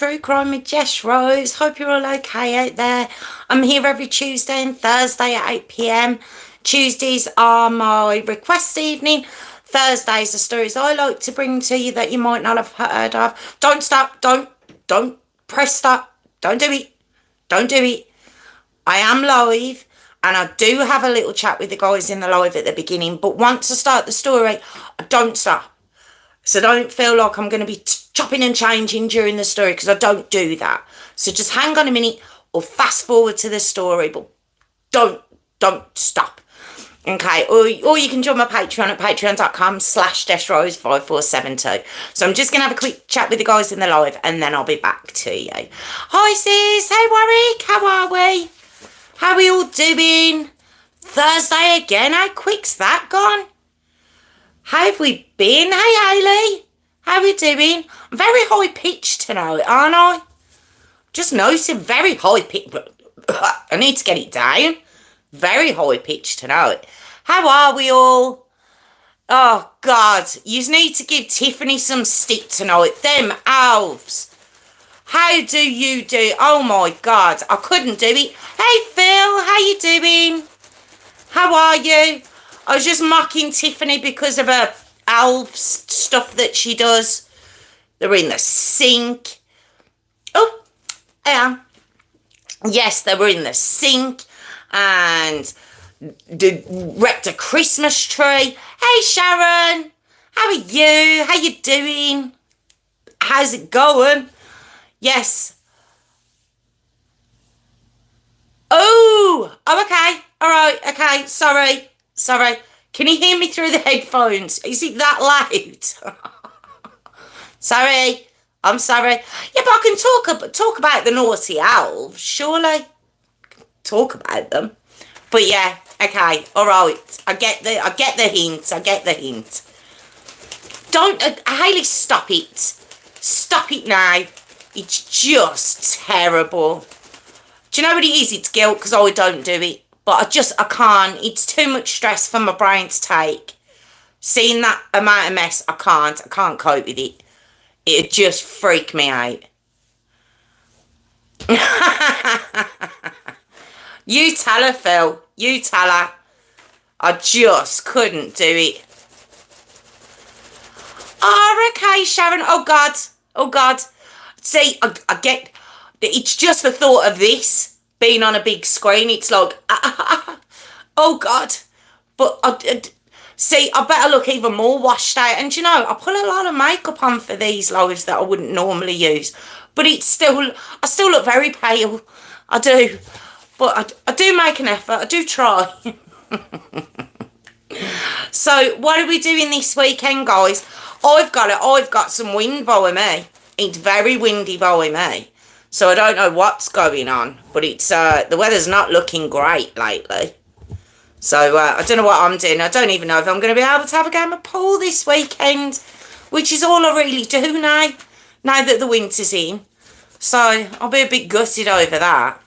True Crime with Jess Rose. Hope you're all okay out there. I'm here every Tuesday and Thursday at 8 p.m. Tuesdays are my request evening. Thursdays are stories I like to bring to you that you might not have heard of. Don't stop. Don't press stop. Don't do it. Don't do it. I am live and I do have a little chat with the guys in the live at the beginning, but once I start the story, I don't stop. So don't feel like I'm going to be chopping and changing during the story, because I don't do that. So just hang on a minute or fast forward to the story, but don't stop. Okay, or you can join my Patreon at patreon.com/deshrose5472. So I'm just going to have a quick chat with the guys in the live and then I'll be back to you. Hi sis, hey Warwick, how are we? How are we all doing? Thursday again, how quick's that gone? How have we been? Hey Hayley, how are we doing? I'm very high pitched tonight, aren't I? Just noticing very high pitched. I need to get it down. Very high pitched tonight. How are we all? Oh God, you need to give Tiffany some stick tonight. Them elves. How do you do? Oh my God, I couldn't do it. Hey Phil, how you doing? How are you? I was just mocking Tiffany because of her elf stuff that she does. They're in the sink. Oh, I am. Yes, they were in the sink and wrecked a Christmas tree. Hey Sharon, how are you? How you doing? How's it going? Yes. Oh, okay. All right, okay. Sorry. Can you hear me through the headphones? Is it that loud? Sorry. I'm sorry. Yeah, but I can talk about the naughty elves, surely. Talk about them. But yeah, okay, all right. I get the hint. Don't, Hayley, stop it. Stop it now. It's just terrible. Do you know what it is? It's guilt because I don't do it. But I can't. It's too much stress for my brain to take. Seeing that amount of mess, I can't cope with it. It'd just freak me out. You tell her, Phil. You tell her. I just couldn't do it. Oh, okay, Sharon. Oh, God. See, I get... It's just the thought of this being on a big screen. It's like, oh, God. But, see, I better look even more washed out. And, you know, I put a lot of makeup on for these lives that I wouldn't normally use. But I still look very pale. I do. But I do make an effort. I do try. So, what are we doing this weekend, guys? I've got some wind by me. It's very windy by me. So I don't know what's going on. But it's the weather's not looking great lately. So I don't know what I'm doing. I don't even know if I'm going to be able to have a game of pool this weekend. Which is all I really do now. Now that the winter's in. So I'll be a bit gutted over that.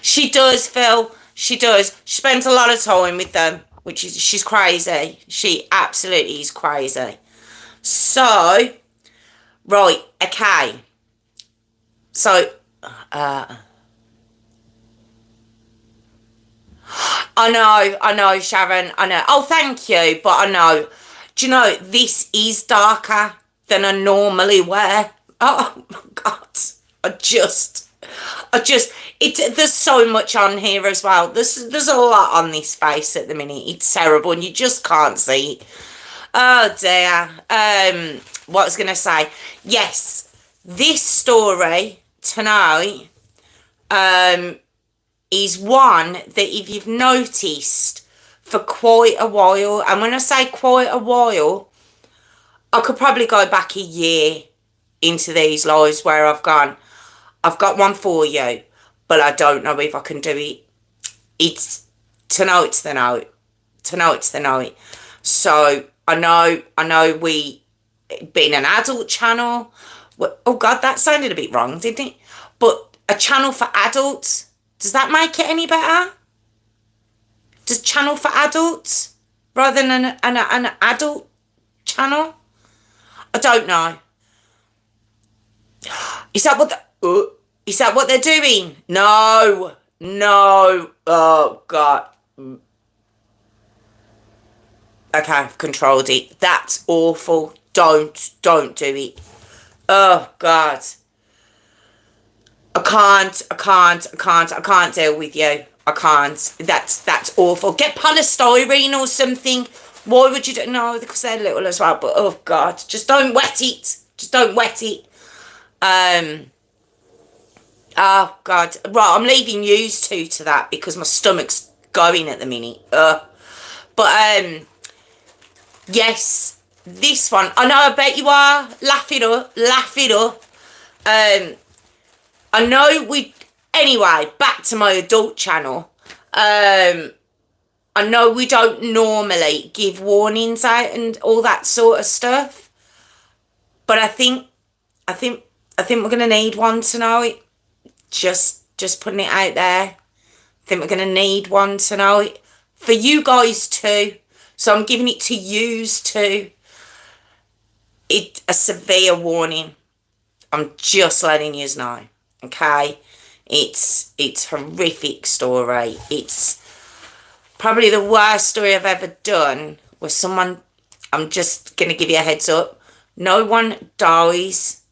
She does, Phil. She does. She spends a lot of time with them, which is, she's crazy. She absolutely is crazy. So, right, okay. So, I know, Sharon, I know. Oh, thank you, but I know. Do you know, this is darker than I normally wear. Oh, my God. There's so much on here as well. There's a lot on this face at the minute. It's terrible and you just can't see it. Oh dear. What I was going to say. Yes, this story tonight is one that if you've noticed for quite a while, and when I say quite a while, I could probably go back a year into these lives where I've got one for you, but I don't know if I can do it. It's the night. So I know we being an adult channel. Oh God, that sounded a bit wrong, didn't it? But a channel for adults, does that make it any better? Does channel for adults rather than an adult channel? I don't know. Is that what is that what they're doing? No. No. Oh, God. Okay, I've controlled it. That's awful. Don't do it. Oh, God. I can't deal with you. I can't. That's awful. Get polystyrene or something. Why would you do? No, because they're little as well. But oh God, just don't wet it. Just don't wet it. Oh God. Right, I'm leaving yous two to that because my stomach's going at the minute. But yes, this one. I know. I bet you are. Laugh it up. Laugh it up. I know we. Anyway, back to my adult channel. I know we don't normally give warnings out and all that sort of stuff, but I think we're gonna need one tonight. Just putting it out there. I think we're gonna need one tonight for you guys too. So I'm giving it to yous too. It a severe warning. I'm just letting yous know. Okay, it's horrific story. It's probably the worst story I've ever done where someone, I'm just going to give you a heads up, no one dies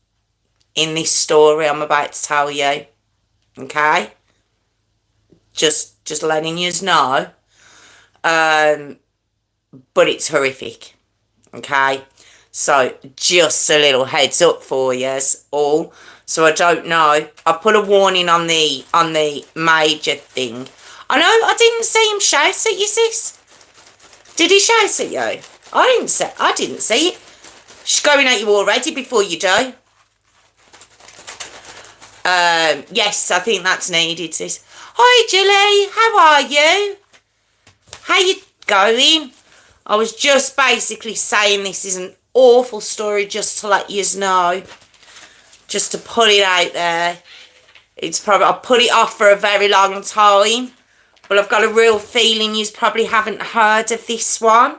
in this story I'm about to tell you, okay? Just letting you know, but it's horrific, okay? So just a little heads up for you all. So I don't know, I put a warning on the major thing. I know, I didn't see him shout at you, sis. Did he shout at you? I didn't see it. She's going at you already before you do. Yes, I think that's needed, sis. Hi, Julie. How are you? How you going? I was just basically saying this is an awful story just to let you know. Just to put it out there. It's probably, I'll put it off for a very long time. But I've got a real feeling you probably haven't heard of this one.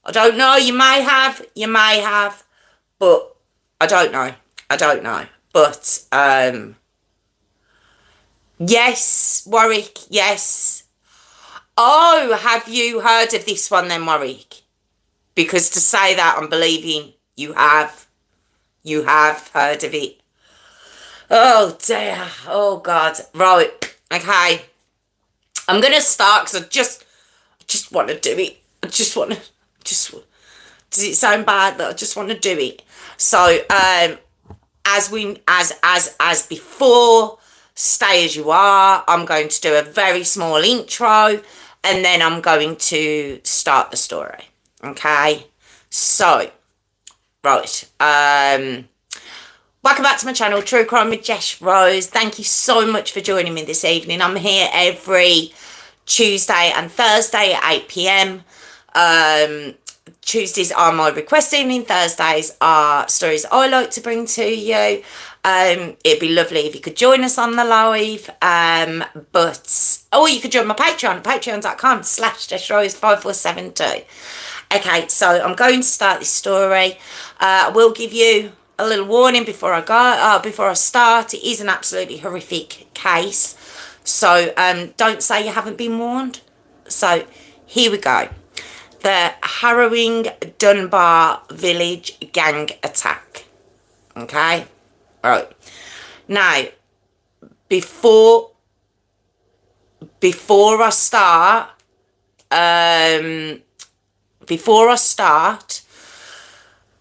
I don't know, you may have, but I don't know. But, yes, Warwick, yes. Oh, have you heard of this one then, Warwick? Because to say that, I'm believing you have heard of it. Oh, dear, oh, God. Right, okay. I'm going to start because I just want to do it. Does it sound bad that I just want to do it? So, as before, stay as you are. I'm going to do a very small intro and then I'm going to start the story. Okay? So, right. Welcome back to my channel, True Crime with Jess Rose. Thank you so much for joining me this evening. I'm here every Tuesday and Thursday at 8 p.m. Tuesdays are my request evening. Thursdays are stories I like to bring to you. It'd be lovely if you could join us on the live. Or you could join my Patreon, patreon.com/JessRose5472. Okay, so I'm going to start this story. I will give you a little warning before I start. It is an absolutely horrific case. So don't say you haven't been warned. So here we go. The Harrowing Dunbar Village gang attack. Okay? Right. Now, before I start,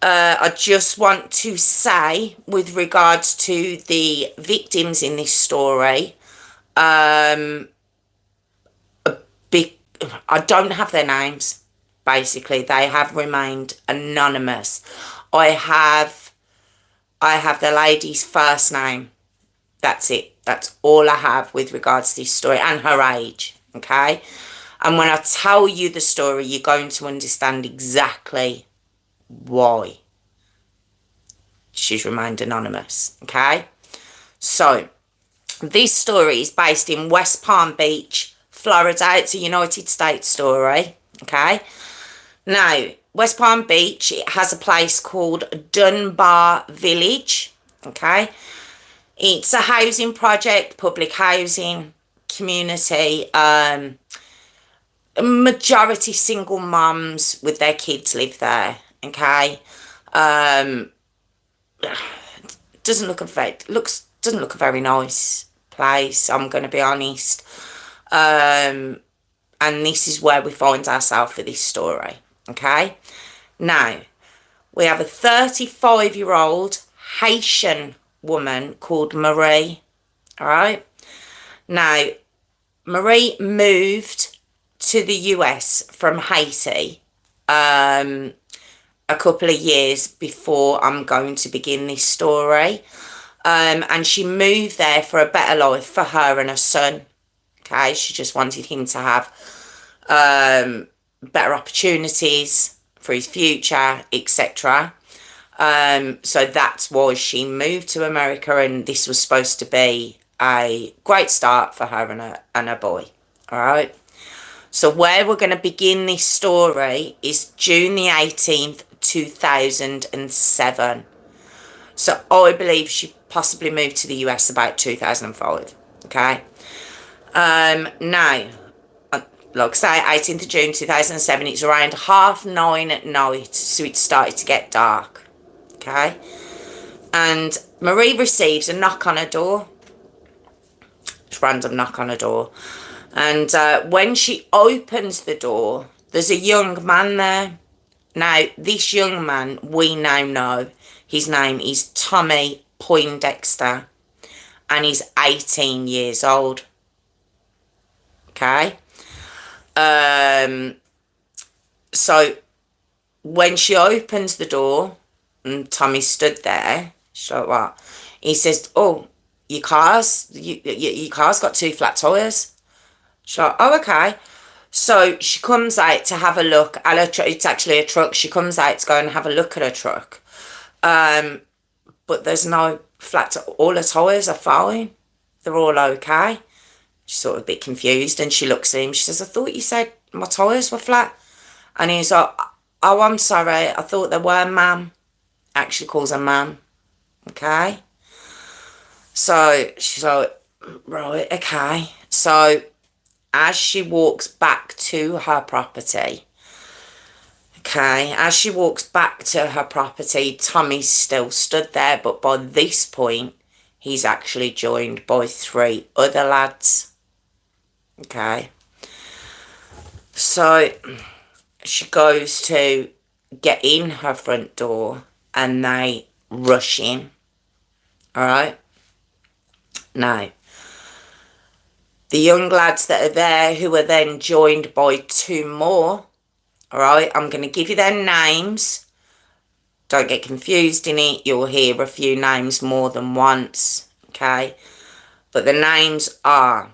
I just want to say, with regards to the victims in this story, I don't have their names. Basically, they have remained anonymous. I have the lady's first name. That's it. That's all I have with regards to this story, and her age. Okay? And when I tell you the story, you're going to understand exactly why she's remained anonymous. Okay? So, this story is based in West Palm Beach, Florida. It's a United States story. Okay? Now, West Palm Beach, it has a place called Dunbar Village. Okay? It's a housing project, public housing community. Majority single mums with their kids live there. Okay, um, doesn't look a very nice place. I'm going to be honest. And this is where we find ourselves for this story. Okay, now we have a 35-year-old Haitian woman called Marie. All right. Now, Marie moved to the US from Haiti a couple of years before I'm going to begin this story. And she moved there for a better life for her and her son. Okay, she just wanted him to have better opportunities for his future, etc. So that's why she moved to America, and this was supposed to be a great start for her and her boy. All right. So where we're going to begin this story is June the 18th, 2007. So I believe she possibly moved to the US about 2005. Okay. Now, like I say, 18th of June 2007, it's around 9:30 at night, so it started to get dark. Okay. And Marie receives a knock on her door. It's a random knock on her door. And when she opens the door, there's a young man there. Now, this young man, we now know his name is Tommy Poindexter, and he's 18 years old. Okay. So when she opens the door and Tommy stood there, she's like, what? He says, oh, your car's got 2 flat tyres. She's like, oh, okay. So she comes out to have a look at her truck. It's actually a truck. She comes out to go and have a look at her truck. But there's no flat. All her tyres are fine. They're all okay. She's sort of a bit confused, and she looks at him. She says, I thought you said my tyres were flat. And he's like, oh, I'm sorry. I thought they were, ma'am. Actually calls her ma'am. Okay. So she's like, right, okay. So as she walks back to her property, Tommy's still stood there, but by this point, he's actually joined by 3 other lads. Okay. So she goes to get in her front door and they rush in. All right. Now, the young lads that are there, who are then joined by 2 more, all right, I'm going to give you their names. Don't get confused in it. You'll hear a few names more than once, okay? But the names are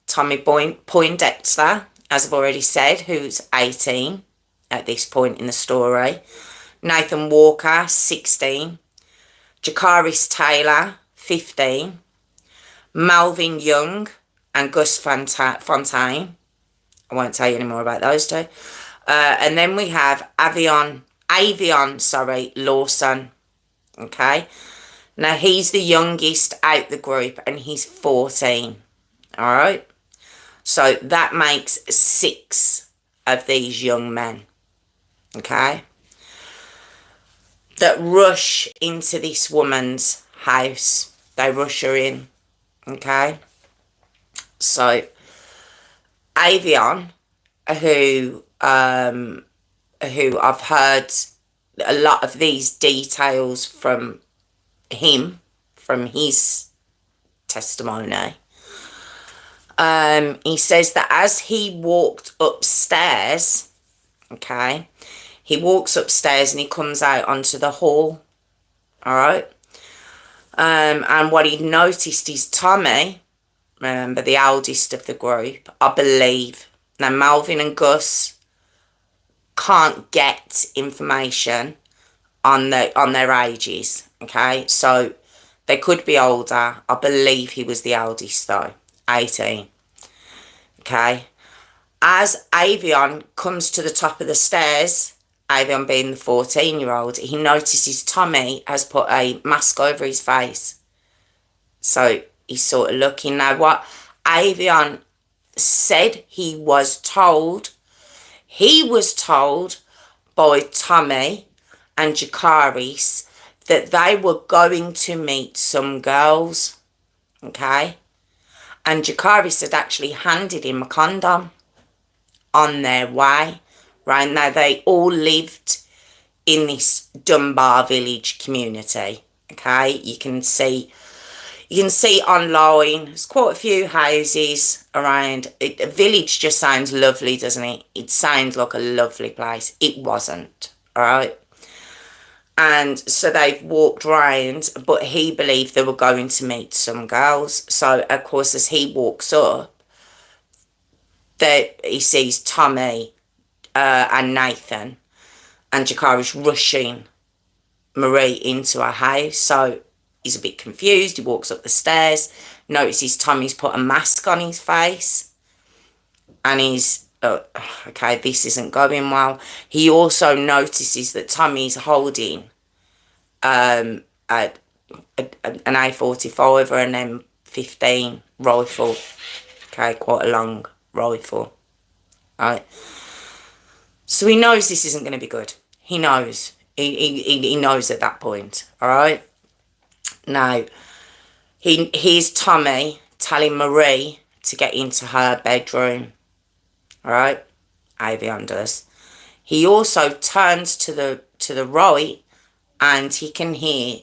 Tommy Poindexter, as I've already said, who's 18 at this point in the story. Nathan Walker, 16. Jakaris Taylor, 15. Melvin Young and Gus Fontaine. I won't tell you any more about those 2. And then we have Avion Lawson. Okay. Now he's the youngest out the group and he's 14. All right. So that makes 6 of these young men. Okay. That rush into this woman's house. They rush her in. Okay. So Avion, who I've heard a lot of these details from him, from his testimony. He says that as he walked upstairs, okay, he walks upstairs and he comes out onto the hall, all right, and what he noticed is Tommy, remember the eldest of the group, I believe. Now Melvin and Gus can't get information on their ages, okay, so they could be older. I believe he was the eldest though, 18. Okay. As Avion comes to the top of the stairs, Avion being the 14-year-old, he notices Tommy has put a mask over his face. So he's sort of looking. Now, what Avion said he was told by Tommy and Jakaris that they were going to meet some girls, okay? And Jakaris had actually handed him a condom on their way. Right now, they all lived in this Dunbar Village community, okay? You can see online, there's quite a few houses around. The village just sounds lovely, doesn't it? It sounds like a lovely place. It wasn't, all right? And so they've walked round, but he believed they were going to meet some girls. So, of course, as he walks up, he sees Tommy and Nathan and Jakari's rushing Marie into her house. So he's a bit confused. He walks up the stairs, notices Tommy's put a mask on his face, and he's, okay, this isn't going well. He also notices that Tommy's holding an A45 or an M15 rifle. Okay, quite a long rifle. Right. So he knows this isn't going to be good. He knows. He knows at that point. All right. Now, he hears Tommy telling Marie to get into her bedroom. All right. Avion does. He also turns to the right, and he can hear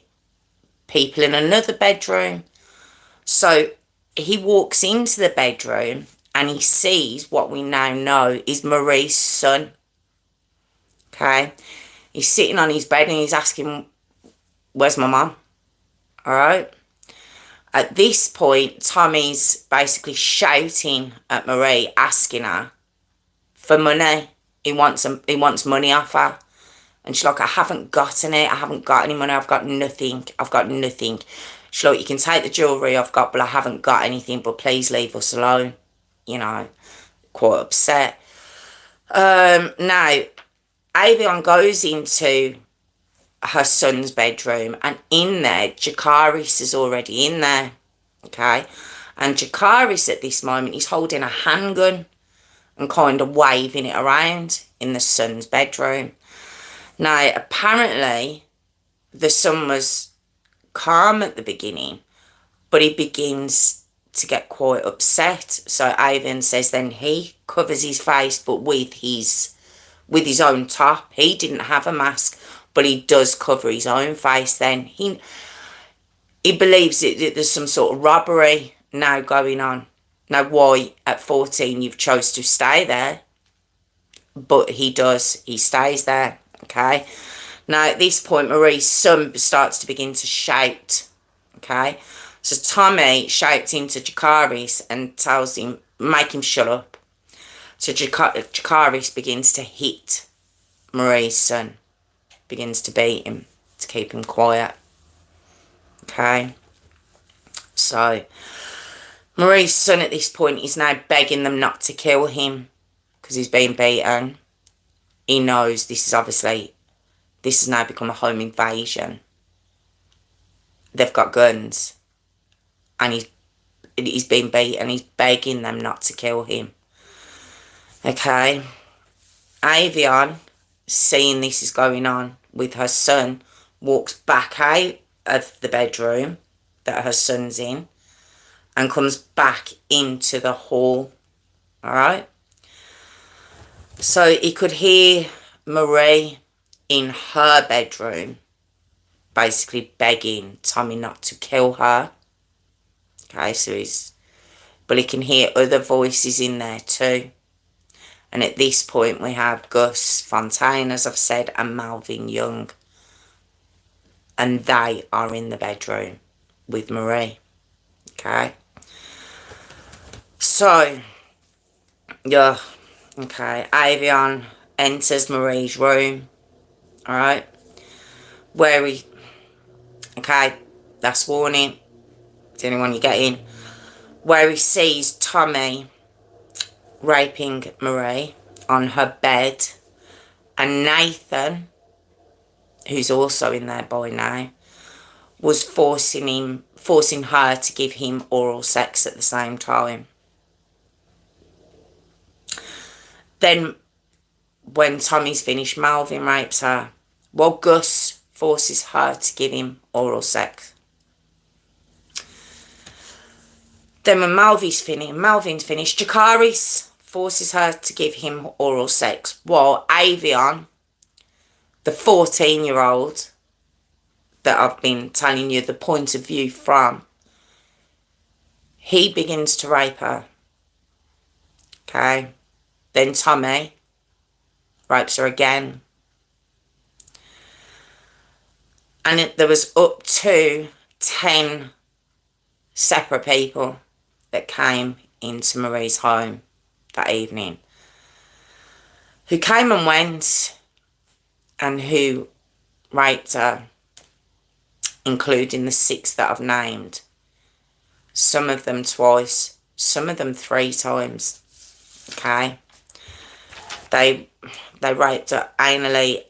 people in another bedroom. So he walks into the bedroom and he sees what we now know is Marie's son. Okay. He's sitting on his bed and he's asking, where's my mum? All right. At this point, Tommy's basically shouting at Marie, asking her for money. He wants money off her. And she's like, I haven't got any. I haven't got any money. I've got nothing. She's like, you can take the jewellery I've got, but I haven't got anything. But please leave us alone. You know, quite upset. Now, Avion goes into her son's bedroom, and in there, Jakaris is already in there. Okay? And Jakaris at this moment is holding a handgun and kind of waving it around in the son's bedroom. Now, apparently, the son was calm at the beginning, but he begins to get quite upset. So Ivan says then he covers his face, but with his own top. He didn't have a mask, but he does cover his own face. Then he believes that there's some sort of robbery now going on. Now, why at 14 you've chose to stay there? But he stays there. Okay. Now, at this point, Marie's son starts to begin to shout. Okay. So Tommy shouts into Jakaris and tells him, make him shut up. So Jakaris begins to hit Marie's son. Begins to beat him to keep him quiet. Okay. So Marie's son at this point is now begging them not to kill him because he's being beaten. He knows this has now become a home invasion. They've got guns. And he's been beaten. He's begging them not to kill him. Okay. Avion, seeing this is going on with her son, walks back out of the bedroom that her son's in and comes back into the hall. Alright? So he could hear Marie in her bedroom basically begging Tommy not to kill her. Okay, but he can hear other voices in there too. And at this point we have Gus Fontaine, as I've said, and Malvin Young. And they are in the bedroom with Marie. Okay. So, yeah. Okay, Avion enters Marie's room. Alright. Okay, that's warning. To anyone you get in. Where he sees Tommy raping Marie on her bed. And Nathan, who's also in there by now, was forcing her to give him oral sex at the same time. Then when Tommy's finished, Melvin rapes her, while Gus forces her to give him oral sex. Then when Melvin's finished, Jakaris forces her to give him oral sex, while Avion, the 14-year-old that I've been telling you the point of view from, he begins to rape her. Okay. Then Tommy rapes her again. And there was up to 10 separate people that came into Marie's home that evening, who came and went and who raped her, including the 6 that I've named. Some of them twice, some of them 3 times. Okay. They raped her anally,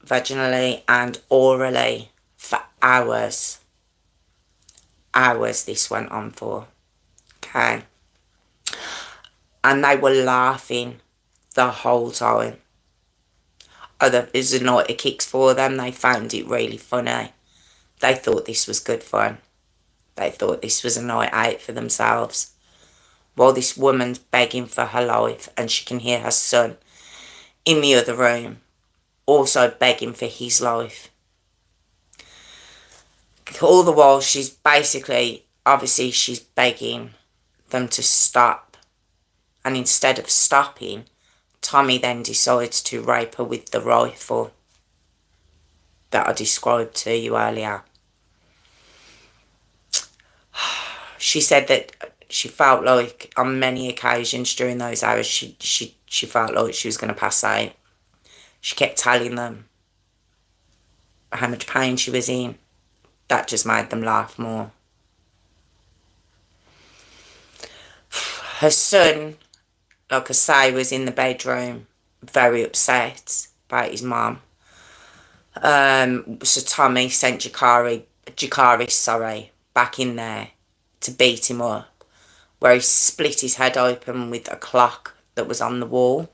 vaginally and orally for hours. Hours this went on for. Okay. And they were laughing the whole time. It was a night of kicks for them. They found it really funny. They thought this was good fun. They thought this was a night out for themselves. While this woman's begging for her life and she can hear her son in the other room also begging for his life. All the while she's basically, obviously she's begging them to stop. And instead of stopping, Tommy then decides to rape her with the rifle that I described to you earlier. She said that she felt like on many occasions during those hours she felt like she was going to pass out. She kept telling them how much pain she was in. That just made them laugh more. Her son, like I say, was in the bedroom, very upset about his mum. So Tommy sent Jakaris, back in there to beat him up, where he split his head open with a clock that was on the wall.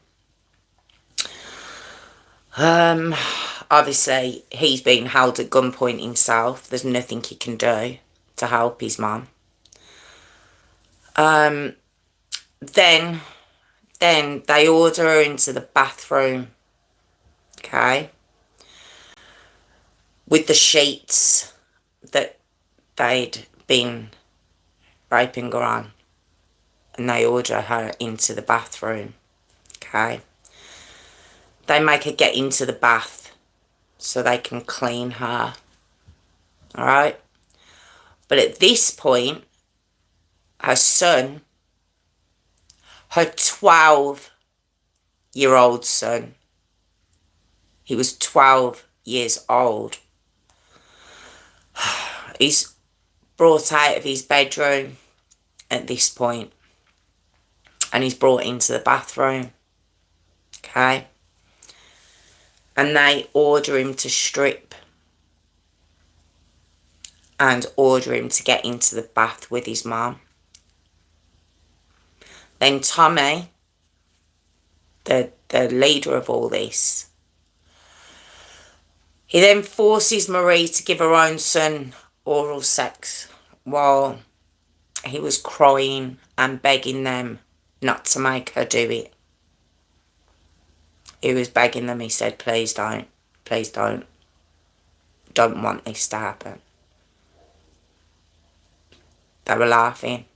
Obviously, he's been held at gunpoint himself. There's nothing he can do to help his mum. Then they order her into the bathroom, okay, with the sheets that they'd been raping her on. And they order her into the bathroom, okay. They make her get into the bath so they can clean her, alright. But at this point, her son, her 12-year-old son, he was 12 years old, he's brought out of his bedroom at this point and he's brought into the bathroom, okay, and they order him to strip and order him to get into the bath with his mum. Then Tommy, the leader of all this, he then forces Marie to give her own son oral sex while he was crying and begging them not to make her do it. He was begging them, he said, please don't, don't want this to happen. They were laughing.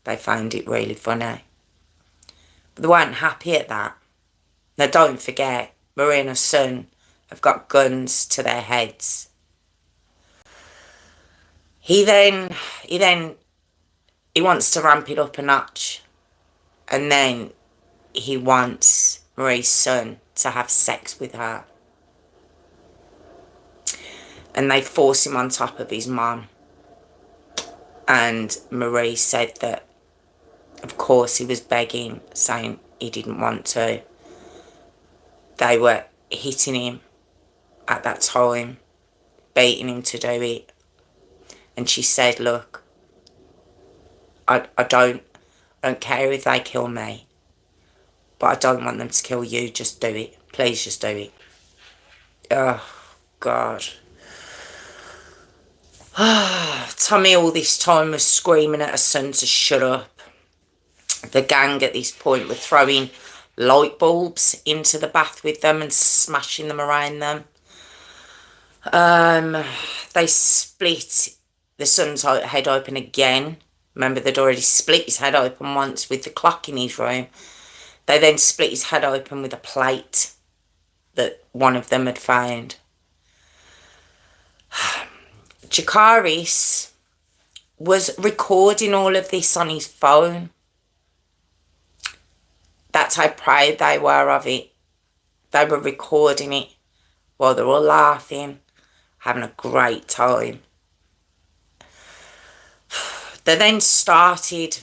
They found it really funny. But they weren't happy at that. Now don't forget, Marie and her son have got guns to their heads. He wants to ramp it up a notch. And then he wants Marie's son to have sex with her. And they force him on top of his mum. And Marie said that, of course, he was begging, saying he didn't want to. They were hitting him at that time, beating him to do it. And she said, look, I don't care if they kill me, but I don't want them to kill you. Just do it. Please just do it. Oh, God. Tommy all this time was screaming at her son to shut up. The gang at this point were throwing light bulbs into the bath with them and smashing them around them. They split the son's head open again. Remember, they'd already split his head open once with the clock in his room. They then split his head open with a plate that one of them had found. Jakaris was recording all of this on his phone. That's how proud they were of it. They were recording it while they were all laughing, having a great time. They then started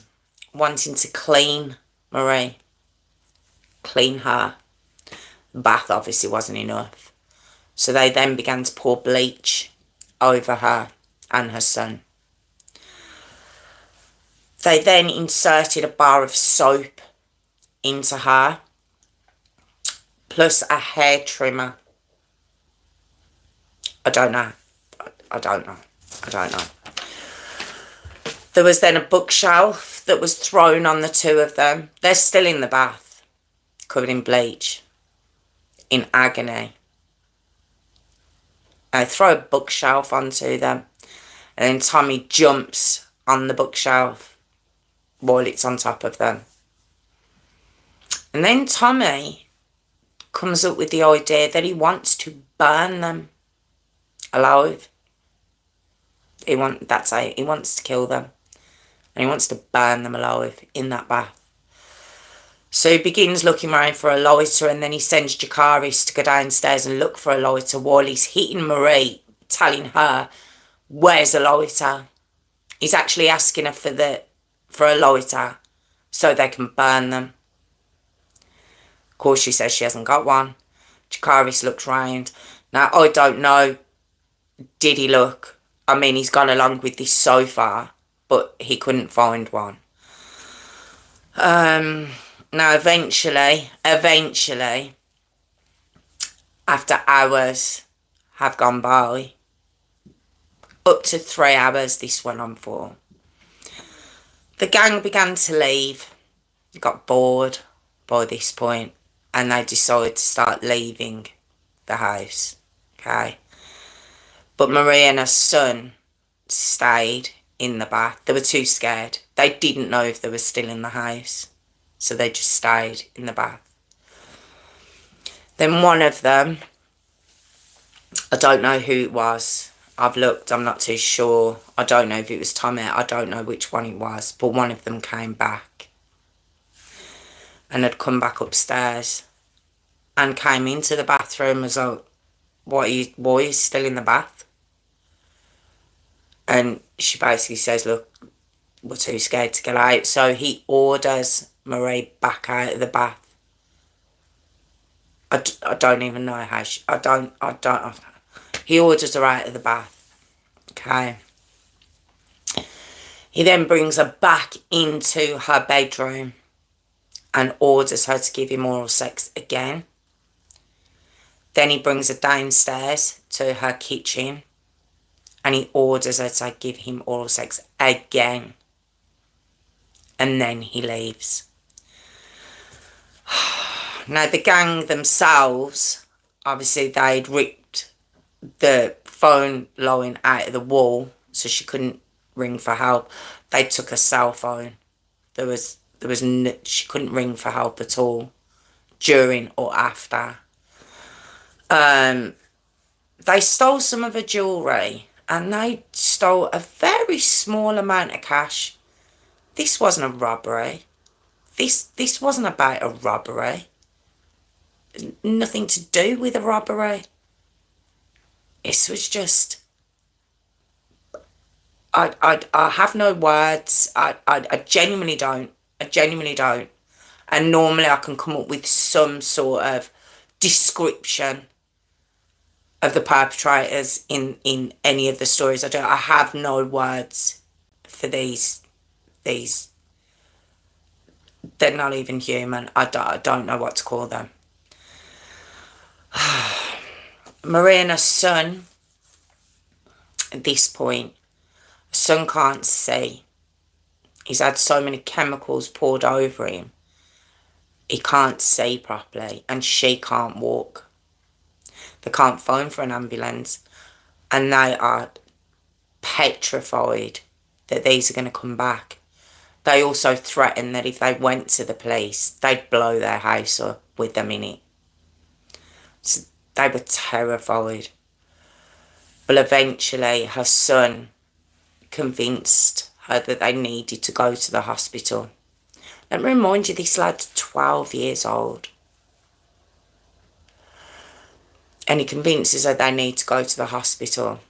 wanting to clean Marie. Clean her. The bath obviously wasn't enough. So they then began to pour bleach over her and her son. They then inserted a bar of soap into her, plus a hair trimmer. I don't know. There was then a bookshelf that was thrown on the two of them. They're still in the bath, covered in bleach, in agony. I throw a bookshelf onto them, and then Tommy jumps on the bookshelf while it's on top of them. And then Tommy comes up with the idea that he wants to burn them alive. He wants to kill them. And he wants to burn them alive in that bath. So he begins looking around for a lighter, and then he sends Jakaris to go downstairs and look for a lighter while he's hitting Marie, telling her, where's a lighter? He's actually asking her for a lighter so they can burn them. Of course, she says she hasn't got one. Jakaris looks round. Now, I don't know, did he look? I mean, he's gone along with this so far, but he couldn't find one. Now, eventually, after hours have gone by, up to 3 hours this went on for, the gang began to leave. They got bored by this point, and they decided to start leaving the house, okay? But Marie and her son stayed in the bath. They were too scared. They didn't know if they were still in the house, so they just stayed in the bath. Then one of them, I don't know who it was. I've looked, I'm not too sure. I don't know if it was Tommy. I don't know which one it was, but one of them came back and had come back upstairs and came into the bathroom as like, why are you still in the bath? And she basically says, look, we're too scared to get out. So he orders Marie back out of the bath. I don't even know how he orders her out of the bath. Okay. He then brings her back into her bedroom and orders her to give him oral sex again. Then he brings her downstairs to her kitchen and he orders her to give him oral sex again. And then he leaves. Now, the gang themselves, obviously, they'd ripped the phone line out of the wall so she couldn't ring for help. They took her cell phone. She couldn't ring for help at all during or after. They stole some of her jewellery and they stole a very small amount of cash. This wasn't a robbery. This wasn't about a robbery. Nothing to do with a robbery. This was just... I have no words. I genuinely don't. And normally I can come up with some sort of description of the perpetrators in any of the stories. I have no words for these. They're not even human. I don't know what to call them. Marie and her son, at this point, son can't see. He's had so many chemicals poured over him. He can't see properly, and she can't walk. They can't phone for an ambulance, and they are petrified that these are going to come back. They also threatened that if they went to the police, they'd blow their house up with them in it. So they were terrified. But eventually her son convinced her that they needed to go to the hospital. Let me remind you, this lad's 12 years old. And he convinces her they need to go to the hospital.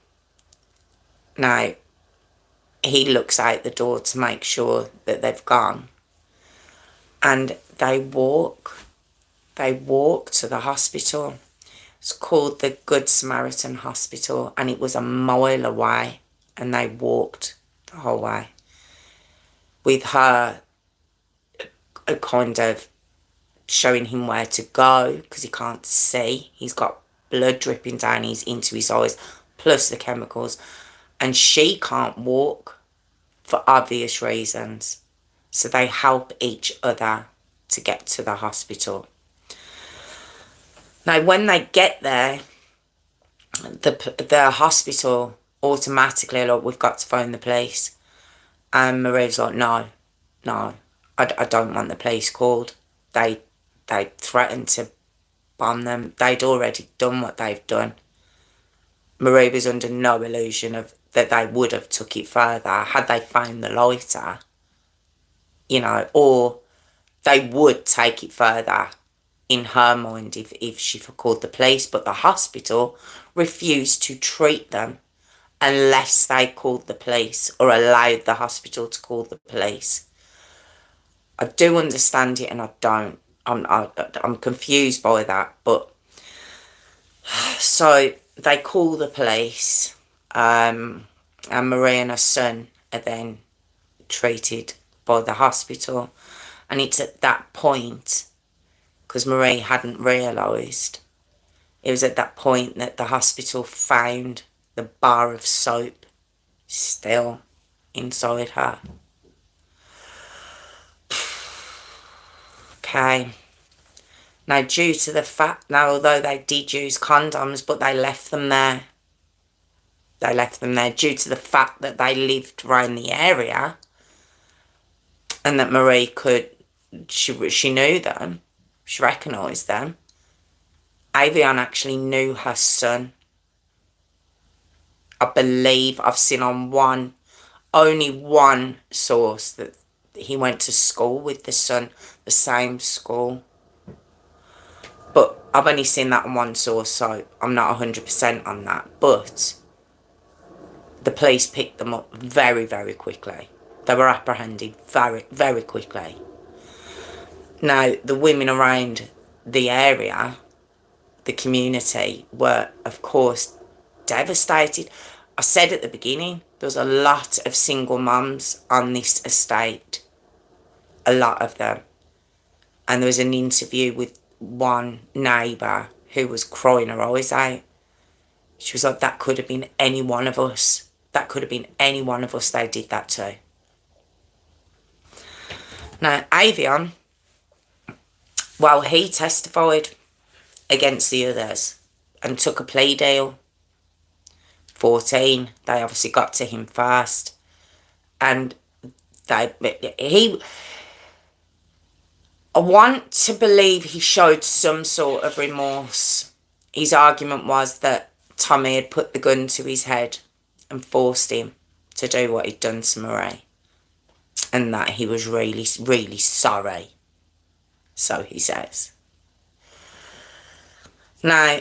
Now, he looks out the door to make sure that they've gone. And they walk to the hospital. It's called the Good Samaritan Hospital, and it was a mile away, and they walked the whole way with her kind of showing him where to go because he can't see. He's got blood dripping down into his eyes, plus the chemicals, and she can't walk for obvious reasons. So they help each other to get to the hospital. Now, when they get there, the hospital automatically like, we've got to phone the police. And Marie's like, no, I don't want the police called. They threatened to bomb them. They'd already done what they've done. Marie was under no illusion of that they would have took it further had they found the lighter, you know, or they would take it further in her mind if she called the police. But the hospital refused to treat them unless they called the police or allowed the hospital to call the police. I do understand it and I don't. I'm confused by that. But so they call the police, and Marie and her son are then treated by the hospital. And it's at that point, because Marie hadn't realised, it was at that point that the hospital found the bar of soap still inside her. Okay. Now, due to the fact, now although they did use condoms, but they left them there. They left them there due to the fact that they lived around the area and that Marie she knew them, she recognised them. Avion actually knew her son. I believe I've seen on only one source that he went to school with the son, the same school. But I've only seen that on one source, so I'm not 100% on that. But the police picked them up very, very quickly. They were apprehended very, very quickly. Now, the women around the area, the community, were, of course, devastated. I said at the beginning, there was a lot of single mums on this estate. A lot of them. And there was an interview with one neighbour who was crying her eyes out. She was like, that could have been any one of us. That could have been any one of us they did that to. Now, Avion, well, he testified against the others and took a plea deal. 14, they obviously got to him first. And I want to believe he showed some sort of remorse. His argument was that Tommy had put the gun to his head and forced him to do what he'd done to Marie. And that he was really, really sorry. So he says. Now,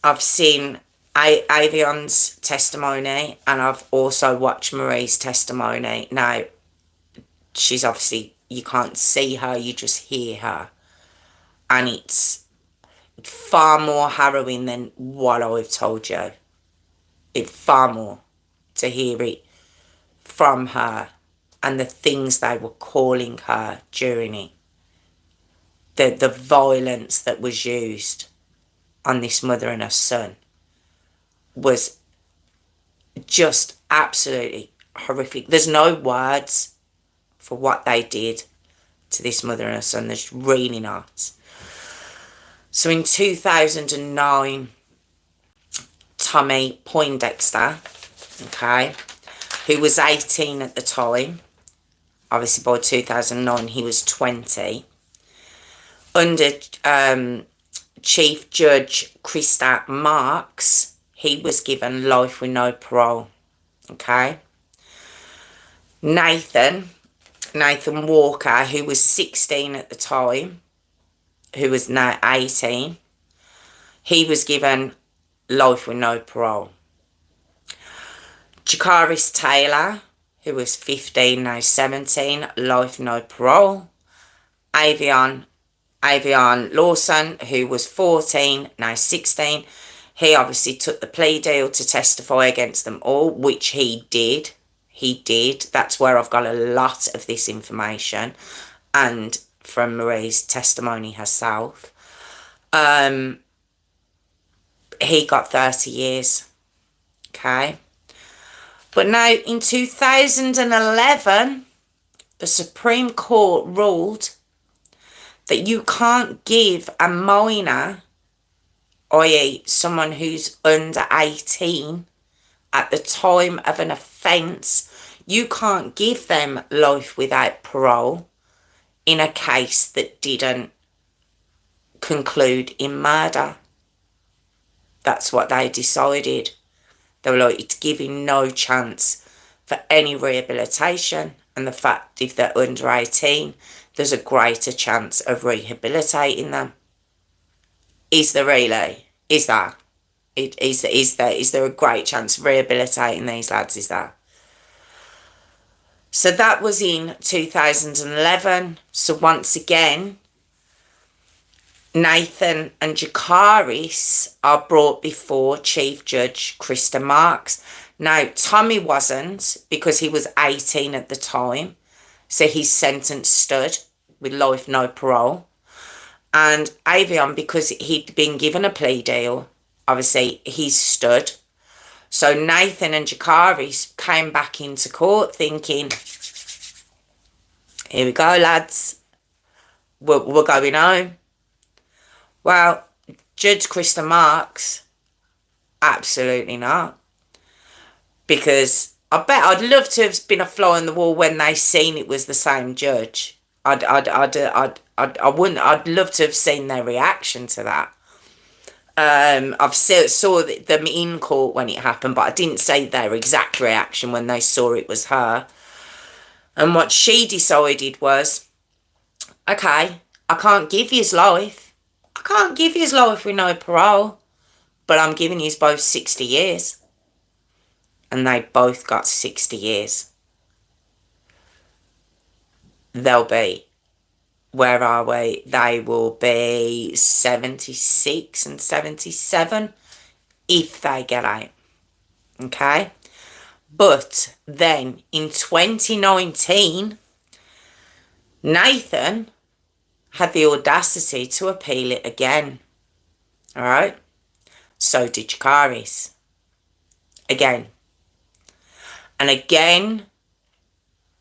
I've seen Avion's testimony and I've also watched Marie's testimony. Now, she's obviously, you can't see her, you just hear her. And far more harrowing than what I've told you. It's far more to hear it from her and the things they were calling her during it. The violence that was used on this mother and her son was just absolutely horrific. There's no words for what they did to this mother and her son. There's really not. So in 2009, Tommy Poindexter, okay, who was 18 at the time, obviously by 2009 he was 20, under Chief Judge Krista Marks, he was given life with no parole, okay. Nathan Walker, who was 16 at the time, who was now 18, he was given life with no parole. Jakaris Taylor, who was 15, now 17, life no parole. Avion Lawson, who was 14, now 16, he obviously took the plea deal to testify against them all, which he did. He did. That's where I've got a lot of this information, and from Marie's testimony herself. He got 30 years. Okay. But now in 2011, the Supreme Court ruled that you can't give a minor, i.e. someone who's under 18 at the time of an offence, you can't give them life without parole in a case that didn't conclude in murder. That's what they decided. They were like, it's giving no chance for any rehabilitation. And the fact, if they're under 18, there's a greater chance of rehabilitating them. Is there really? Is there? Is there a great chance of rehabilitating these lads? Is there? So that was in 2011. So once again, Nathan and Jakaris are brought before Chief Judge Krista Marks. Now, Tommy wasn't, because he was 18 at the time. So his sentence stood with life, no parole. And Avion, because he'd been given a plea deal, obviously he stood. So Nathan and Jakaris came back into court thinking, here we go, lads. We're going home. Well, Judge Krista Marks, absolutely not. Because I'd love to have been a fly on the wall when they seen it was the same judge. I'd love to have seen their reaction to that. Saw them in court when it happened, but I didn't see their exact reaction when they saw it was her. And what she decided was, okay, I can't give you his life. I can't give you his life with no parole, but I'm giving you both 60 years. And they both got 60 years. They'll be, where are we? They will be 76 and 77 if they get out. Okay? But then in 2019, Nathan had the audacity to appeal it again. Alright? So did Jakaris. Again. And again,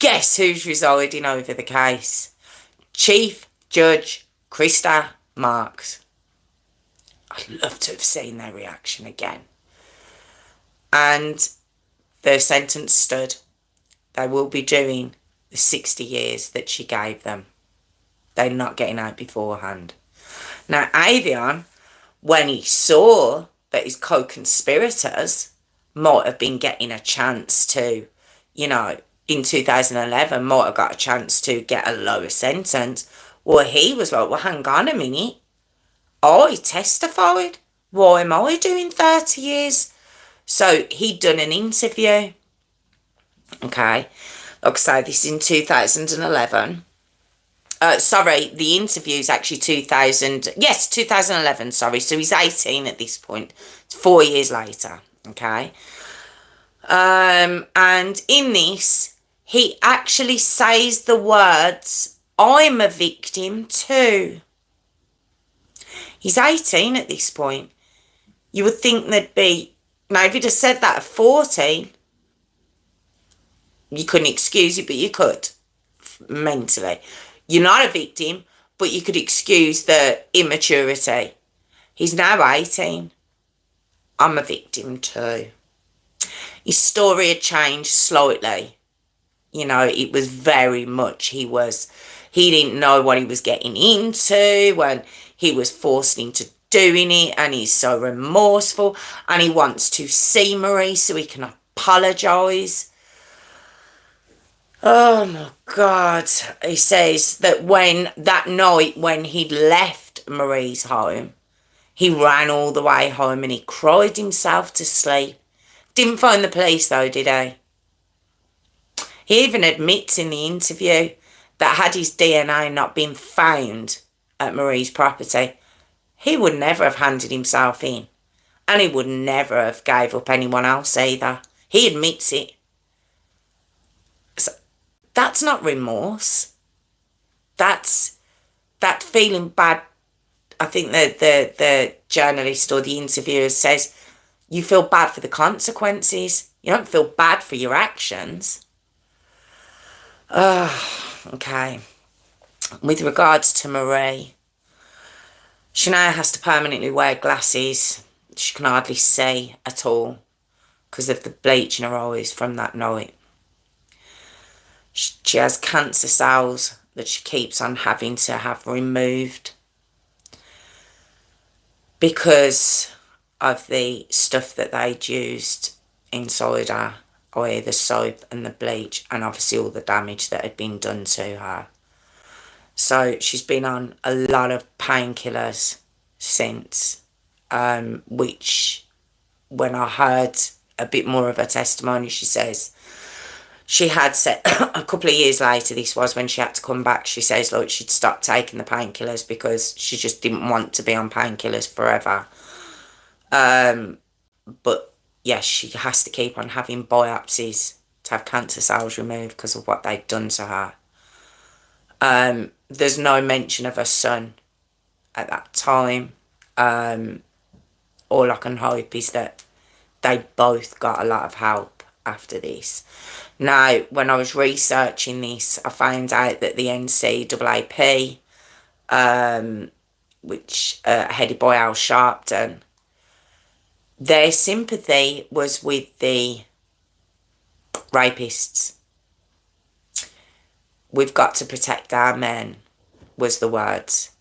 guess who's residing over the case? Chief Judge Krista Marks. I'd love to have seen their reaction again. And their sentence stood. They will be doing the 60 years that she gave them. They're not getting out beforehand. Now, Avion, when he saw that his co-conspirators might have been getting a chance to, in 2011, might have got a chance to get a lower sentence, well, he was like, well, hang on a minute. I testified. Why am I doing 30 years? So he'd done an interview. Okay. Like I say, this is in 2011. Sorry, the interview's actually 2011, sorry. So he's 18 at this point. It's 4 years later, okay? And in this, he actually says the words, I'm a victim too. He's 18 at this point. You would think there'd be, now if he'd have said that at 14, you couldn't excuse it, but you could, mentally. You're not a victim, but you could excuse the immaturity. He's now 18. I'm a victim too. His story had changed slightly. You know, it was very much he didn't know what he was getting into when he was forced into doing it, and he's so remorseful and he wants to see Marie so he can apologise. Oh my God. He says that that night when he'd left Marie's home, he ran all the way home and he cried himself to sleep. Didn't phone the police though, did he? He even admits in the interview that had his DNA not been found at Marie's property, he would never have handed himself in. And he would never have gave up anyone else either. He admits it. So that's not remorse. That's that feeling bad. I think the journalist or the interviewer says, you feel bad for the consequences. You don't feel bad for your actions. Okay. With regards to Marie, she now has to permanently wear glasses. She can hardly see at all because of the bleach in her eyes from that night. She has cancer cells that she keeps on having to have removed because of the stuff that they'd used inside her, i.e. the soap and the bleach, and obviously all the damage that had been done to her. So she's been on a lot of painkillers since, which when I heard a bit more of her testimony, she says she had said a couple of years later, this was when she had to come back, she says like she'd stopped taking the painkillers because she just didn't want to be on painkillers forever. But yes, she has to keep on having biopsies to have cancer cells removed because of what they'd done to her. There's no mention of her son at that time. All I can hope is that they both got a lot of help after this. Now, when I was researching this, I found out that the NCAAP, which headed by Al Sharpton, their sympathy was with the rapists. We've got to protect our men, was the words.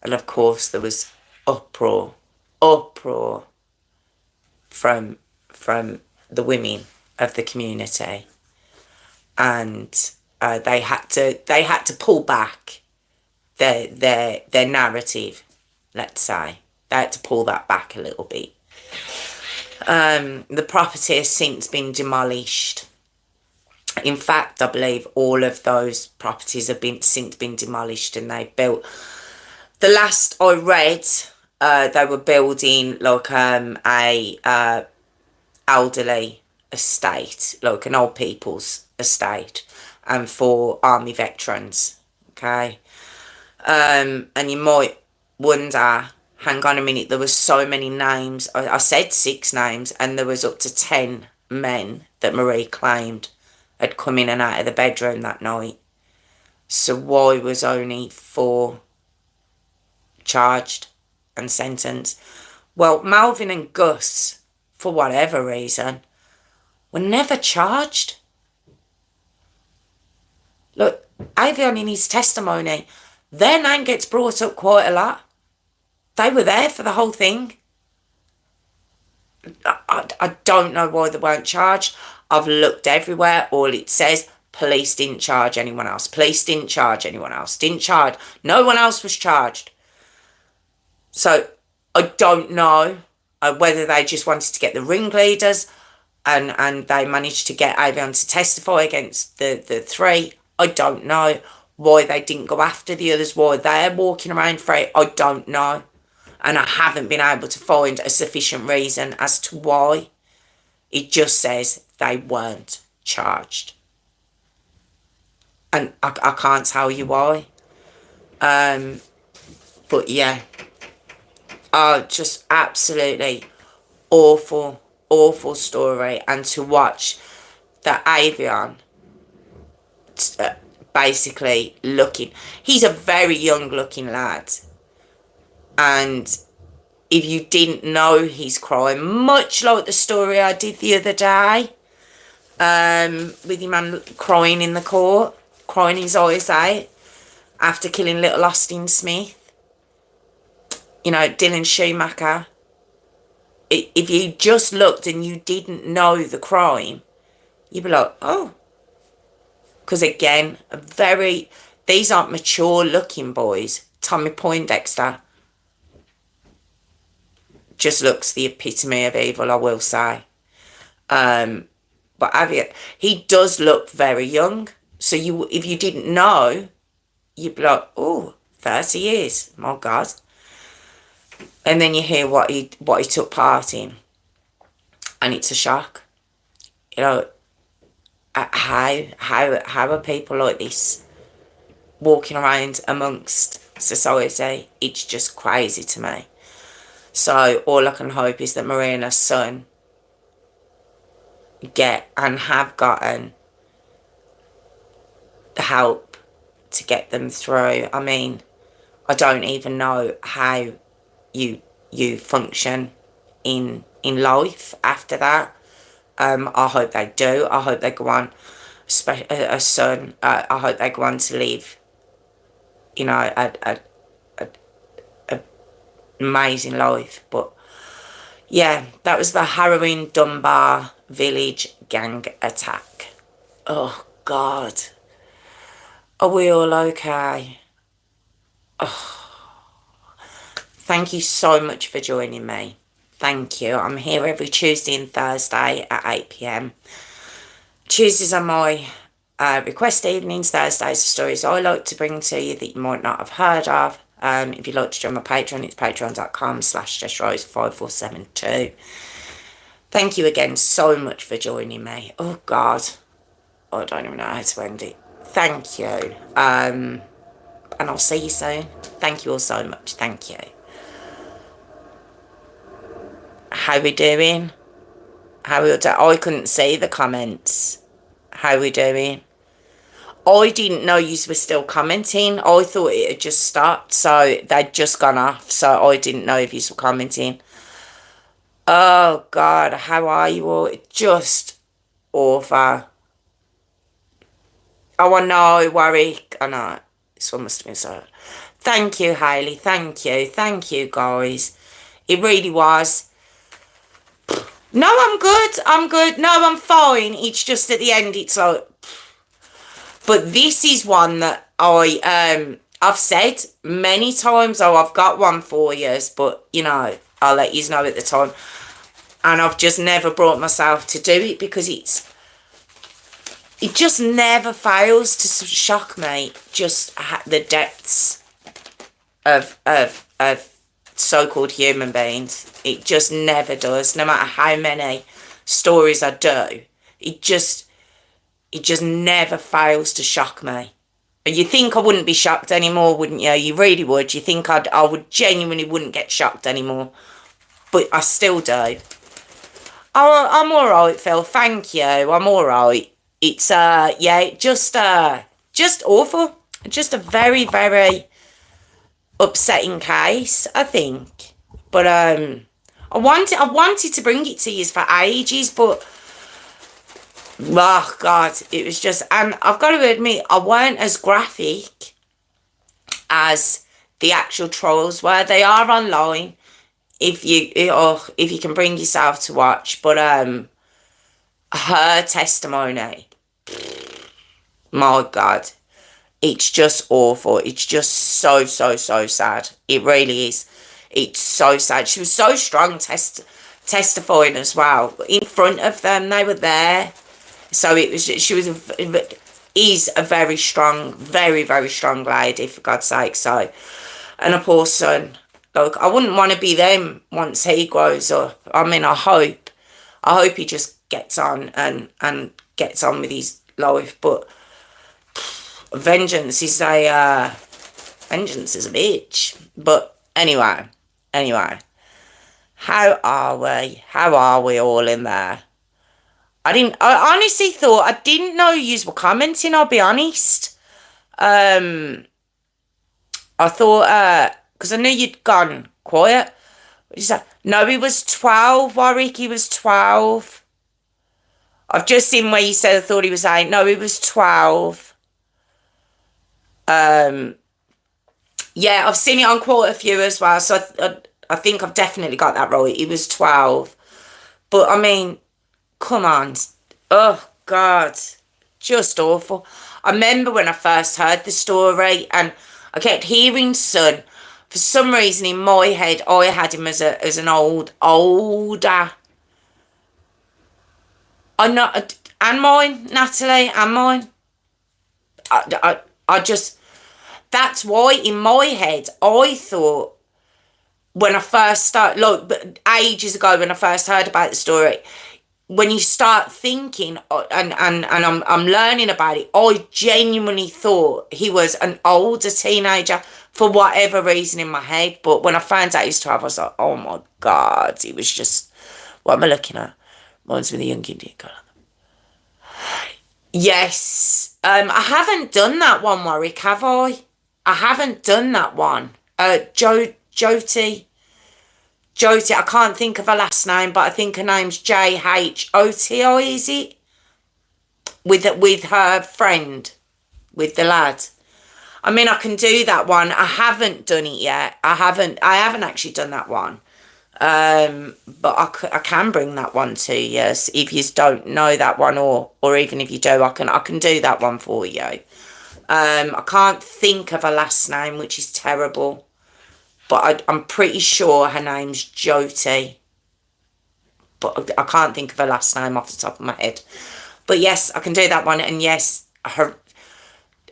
And of course there was uproar from the women of the community. And they had to pull back their narrative, let's say. They had to pull that back a little bit. The property has since been demolished. In fact, I believe all of those properties have since been demolished, and they built. The last I read, they were building like a elderly estate, like an old people's estate, and for army veterans. Okay, and you might wonder, hang on a minute, there was so many names. I said 6 names, and there was up to 10 men that Marie claimed had come in and out of the bedroom that night. So why was only 4 charged and sentenced? Well, Melvin and Gus, for whatever reason, were never charged. Look, Avion in his testimony, their name gets brought up quite a lot. They were there for the whole thing. I don't know why they weren't charged. I've looked everywhere. All it says, police didn't charge anyone else. Police didn't charge anyone else. Didn't charge. No one else was charged. So I don't know whether they just wanted to get the ringleaders and they managed to get Avion to testify against the 3. I don't know. why they didn't go after the others, why they're walking around free, I don't know. And I haven't been able to find a sufficient reason as to why. It just says they weren't charged. And I can't tell you why. But yeah. Oh, just absolutely awful, awful story. And to watch the Avion basically looking, he's a very young looking lad, and if you didn't know his crime, much like the story I did the other day, with your man crying in the court, crying his eyes out after killing little Austin Smith, you know, Dylan Schumacher, if you just looked and you didn't know the crime, you'd be like, oh. Because again, these aren't mature looking boys. Tommy Poindexter just looks the epitome of evil, I will say. But he does look very young. So if you didn't know, you'd be like, oh, 30 years, my God. And then you hear what he took part in, and it's a shock. You know, how are people like this walking around amongst society? It's just crazy to me. So all I can hope is that Marie and her son get and have gotten the help to get them through. I mean, I don't even know how you function in life after that. I hope they do. I hope they go on, a son. I hope they go on to live, you know, a amazing life. But yeah, that was the Harrowing Dunbar Village gang attack. Oh God, are we all okay? Oh. Thank you so much for joining me. Thank you. I'm here every Tuesday and Thursday at 8 p.m. Tuesdays are my request evenings. Thursdays are stories I like to bring to you that you might not have heard of. If you'd like to join my Patreon, it's patreon.com/Jess Rose 5472. Thank you again so much for joining me. Oh God, I don't even know how to end it. Thank you. And I'll see you soon. Thank you all so much. Thank you. How we doing? I couldn't see the comments. How we doing? I didn't know you were still commenting. I thought it had just stopped, so they'd just gone off, so I didn't know if you were commenting. Oh God, how are you all? Just awful. Oh, I know, Warwick. I know. This one must have been so. Thank you, Hayley. Thank you. Thank you, guys. It really was. No, I'm good. I'm good. No, I'm fine. It's just at the end, it's like... But this is one that I've said many times, oh, I've got one for you, but, you know, I'll let you know at the time. And I've just never brought myself to do it because it just never fails to shock me, just the depths of so-called human beings. It just never does, no matter how many stories I do. It just never fails to shock me. You think I wouldn't be shocked anymore, wouldn't you? You really would. You think I would genuinely wouldn't get shocked anymore. But I still do. Oh, I'm all right, Phil. Thank you. I'm all right. It's, yeah, just awful. Just a very, very upsetting case, I think. But, I wanted to bring it to you for ages, but... Oh, God, it was just... And I've got to admit, I weren't as graphic as the actual trolls were. They are online if you can bring yourself to watch. But her testimony, my God, it's just awful. It's just so sad. It really is. It's so sad. She was so strong testifying as well. In front of them, they were there. So it was is a very strong, very, very strong lady, for God's sake. So, and a poor son. Like, I wouldn't want to be them once he grows up. I mean, I hope he just gets on and gets on with his life. But vengeance is a bitch. But anyway, how are we? How are we all in there? I honestly thought, I didn't know you were commenting, I'll be honest. I thought, because I knew you'd gone quiet. What you say? No, he was 12, Warwick, he was 12. I've just seen where you said I thought he was 8. No, he was 12. Yeah, I've seen it on quite a few as well, so I think I've definitely got that right. He was 12. But, I mean, come on. Oh, God. Just awful. I remember when I first heard the story and I kept hearing son. For some reason in my head, I had him as an older. I'm not, and mine, Natalie, and mine. I just, that's why in my head, I thought when I first started, like ages ago when I first heard about the story, when you start thinking and I'm learning about it, I genuinely thought he was an older teenager for whatever reason in my head. But when I found out he was 12, I was like, oh my God, he was just, what am I looking at? Reminds me of the young Indian girl. Yes. I haven't done that one, Warwick, have I? I haven't done that one. Jyoti, I can't think of her last name, but I think her name's Jhoti, is it? With her friend, with the lad. I mean, I can do that one. I haven't done it yet. I haven't actually done that one. But I can bring that one to you if you don't know that one, or even if you do, I can do that one for you. I can't think of her last name, which is terrible. But I'm pretty sure her name's Jyoti. But I can't think of her last name off the top of my head. But yes, I can do that one. And yes,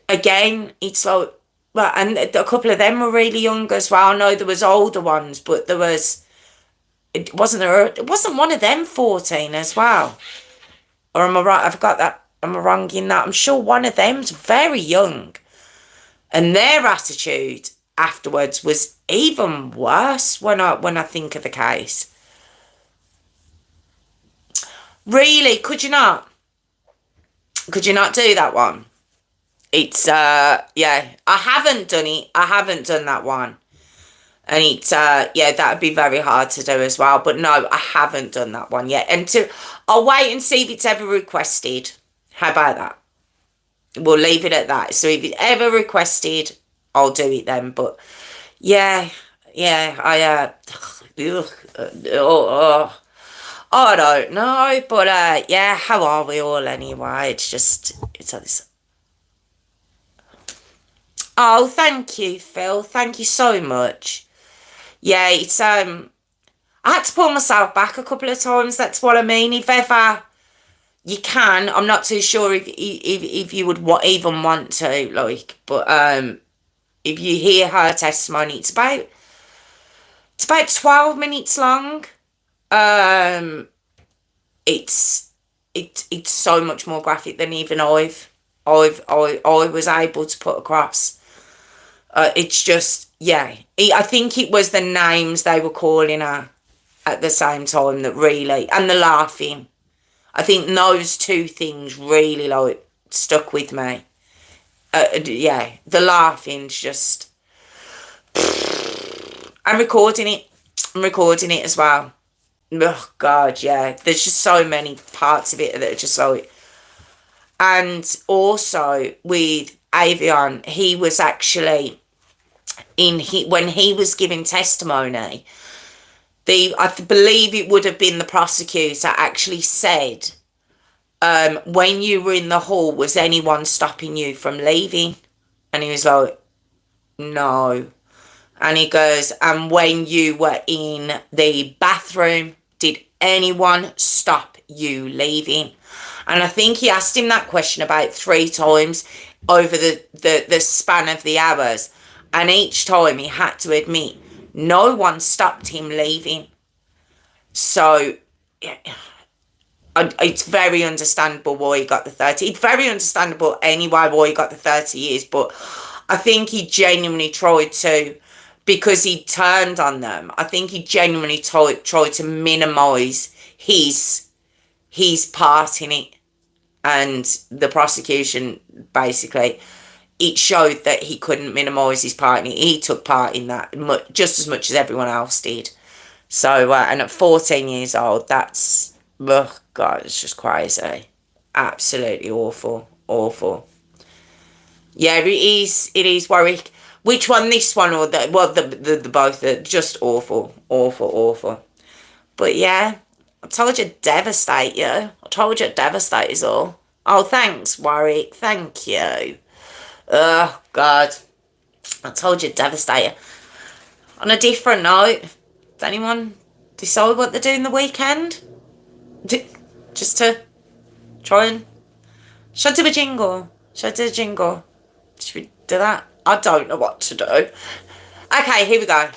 again, it's like, well, and a couple of them were really young as well. I know there was older ones, but it wasn't one of them 14 as well. Or am I right? I've got that. Am I wrong in that? I'm sure one of them's very young. And their attitude afterwards was even worse when I think of the case. Really, could you not do that one? It's yeah, I haven't done it. I haven't done that one. And it's yeah, that would be very hard to do as well. But no, I haven't done that one yet. I'll wait and see if it's ever requested. How about that? We'll leave it at that. So if it's ever requested, I'll do it then. But yeah, I I don't know, but yeah, how are we all anyway? It's all this. Oh, thank you, Phil. Thank you so much. Yeah, it's I had to pull myself back a couple of times. That's what I mean. If ever you can, I'm not too sure if you would even want to, like, but if you hear her testimony, it's about 12 minutes long. It's so much more graphic than even I was able to put across. It's just, yeah, I think it was the names they were calling her at the same time that really, and the laughing. I think those two things really like stuck with me. Yeah, the laughing's just. I'm recording it as well. Oh God, yeah. There's just so many parts of it that are just like. And also with Avion, he was actually when he was giving testimony. I believe it would have been the prosecutor actually said, when you were in the hall, was anyone stopping you from leaving? And he was like, no. And he goes, and when you were in the bathroom, did anyone stop you leaving? And I think he asked him that question about 3 times over the span of the hours. And each time he had to admit no one stopped him leaving. So it's very understandable why he got the 30. It's very understandable anyway why he got the 30 years. But I think he genuinely tried to, because he turned on them, I think he genuinely tried to minimise his part in it. And the prosecution, basically, it showed that he couldn't minimise his part in it. He took part in that just as much as everyone else did. So, and at 14 years old, that's, oh God, it's just crazy. Absolutely awful. Awful. Yeah, it is Warwick. Which one, this one or the, well, the both are just awful. Awful, awful. But yeah, I told you devastate you. I told you devastate is all. Oh, thanks, Warwick. Thank you. Oh, God. I told you devastate you. On a different note, does anyone decide what they're doing the weekend? Just to try and... Should I do a jingle? Should I do a jingle? Should we do that? I don't know what to do. Okay, here we go.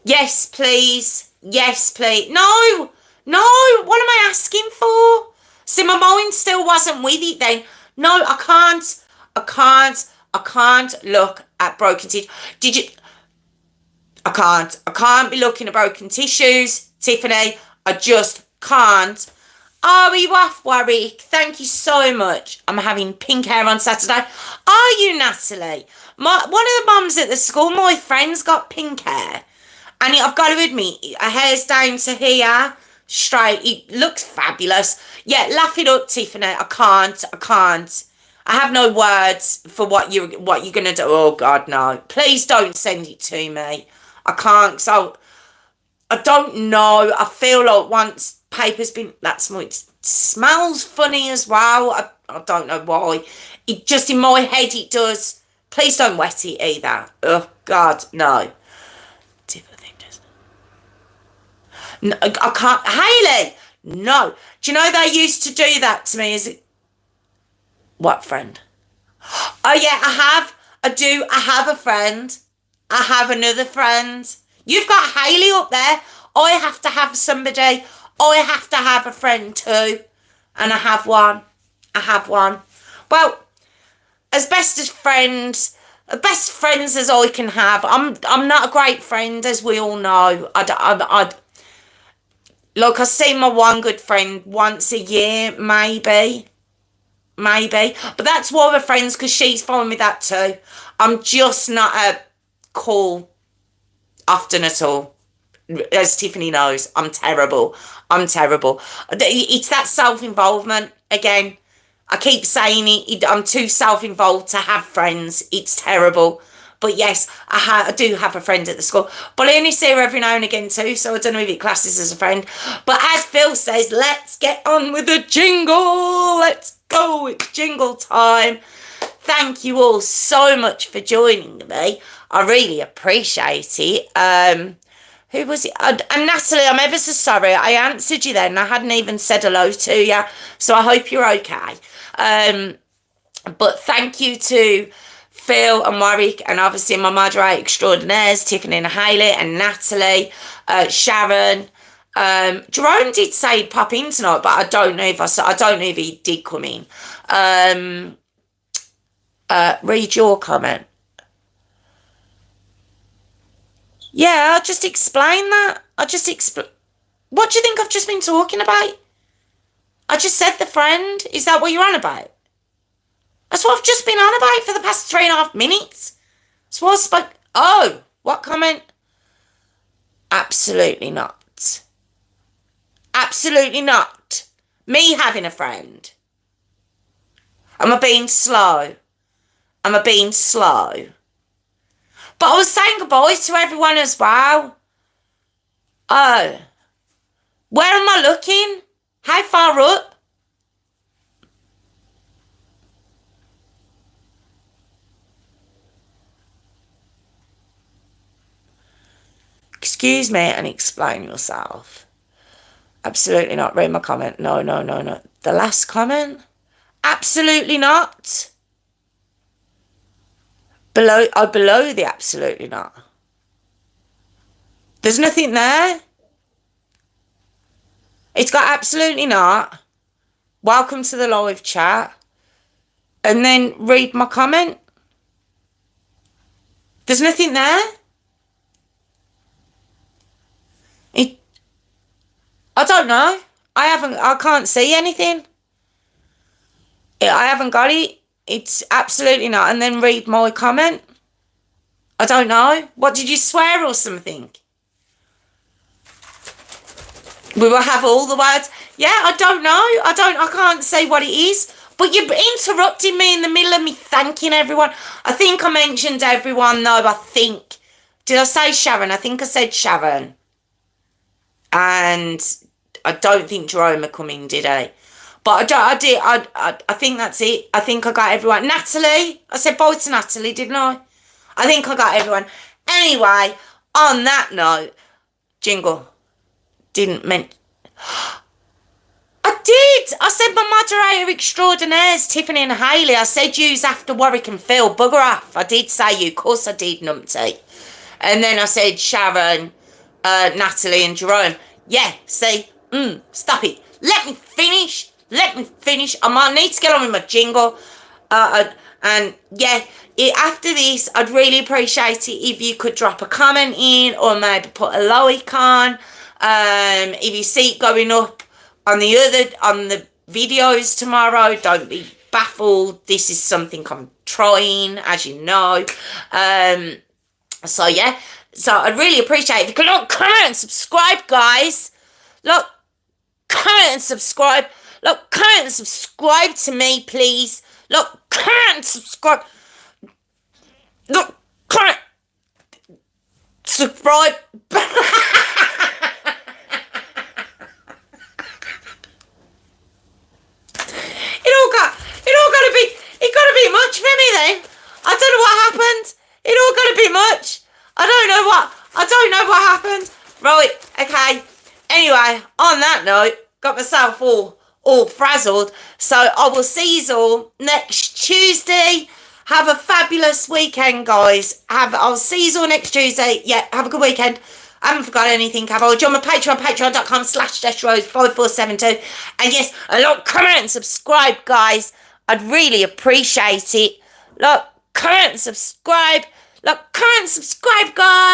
Yes, please. Yes, please. No! No! What am I asking for? See, my mind still wasn't with it then. No, I can't look at broken tissues. Did you... I can't be looking at broken tissues, Tiffany. I just can't. Oh, are you off, Warwick? Thank you so much. I'm having pink hair on Saturday. Are you, Natalie? One of the mums at the school, my friend's got pink hair. And I've got to admit, her hair's down to here, straight. It looks fabulous. Yeah, laugh it up, Tiffany. I can't. I have no words for what you're going to do. Oh, God, no. Please don't send it to me. I can't, so I don't know. I feel like once paper's been, it smells funny as well. I don't know why. It just, in my head, it does. Please don't wet it either. Oh, God, no. No, I can't. Hayley, no. Do you know they used to do that to me? Is it... What friend? Oh, yeah, I have. I do. I have a friend. I have another friend. You've got Hayley up there. I have to have somebody. I have to have a friend too. And I have one. Well, as best friends as I can have. I'm not a great friend, as we all know. Like, I see my one good friend once a year, maybe. But that's why we're friends, because she's fine with that too. I'm just not a call often at all. As Tiffany knows, I'm terrible. It's that self-involvement again. I keep saying it. I'm too self-involved to have friends. It's terrible. But yes, I do have a friend at the school. But I only see her every now and again too, so I don't know if it classes as a friend. But as Phil says, let's get on with the jingle. Let's go. It's jingle time. Thank you all so much for joining me. I really appreciate it. Who was it? And Natalie, I'm ever so sorry. I answered you then. I hadn't even said hello to you. So I hope you're okay. But thank you to Phil and Warwick, and obviously my moderator extraordinaires, Tiffany and Hayley and Natalie, Sharon. Jerome did say he'd pop in tonight, but I don't know if he did come in. Read your comment. Yeah, I'll just explain that. What do you think I've just been talking about? I just said the friend. Is that what you're on about? That's what I've just been on about for the past 3.5 minutes. That's what I spoke... Oh, what comment? Absolutely not. Absolutely not. Me having a friend. Am I being slow? But I was saying goodbye to everyone as well. Oh. Where am I looking? How far up? Excuse me and explain yourself. Absolutely not. Read my comment. No, no, no, no. The last comment? Absolutely not. Below the absolutely not. There's nothing there. It's got absolutely not. Welcome to the live chat. And then read my comment. There's nothing there. I don't know. I can't see anything. I haven't got it. It's absolutely not. And then read my comment. I don't know. What, did you swear or something? We will have all the words. Yeah, I don't know. I can't say what it is. But you're interrupting me in the middle of me thanking everyone. I think I mentioned everyone though, I think. Did I say Sharon? I think I said Sharon. And I don't think Jerome are coming, did I? But I think that's it. I think I got everyone. Natalie. I said bye to Natalie, didn't I? I think I got everyone. Anyway, on that note, jingle. Didn't mean... I did. I said my moderator extraordinaires, Tiffany and Hayley. I said yous after Warwick and Phil. Bugger off. I did say you. Of course I did, numpty. And then I said Sharon, Natalie and Jerome. Yeah, see? Stop it. Let me finish. I might need to get on with my jingle. And yeah, after this, I'd really appreciate it if you could drop a comment in or maybe put a like on. If you see it going up on the videos tomorrow, don't be baffled. This is something I'm trying, as you know. So yeah, so I'd really appreciate it if you could look, comment and subscribe, guys. Look, comment and subscribe. Look, comment and subscribe to me, please. Look, comment and subscribe. Look, comment, subscribe. It gotta be much for me then. I don't know what happened. It all gotta be much. I don't know what happened. Right, okay. Anyway, on that note, got myself all frazzled. So I will see you all next Tuesday. Have a fabulous weekend, guys. I'll see you all next Tuesday. Yeah, have a good weekend. I haven't forgot anything, have I? Join my Patreon, patreon.com/Jess Rose 5472. And yes, a lot, comment and subscribe, guys. I'd really appreciate it. Look, comment and subscribe. Look, comment and subscribe, guys.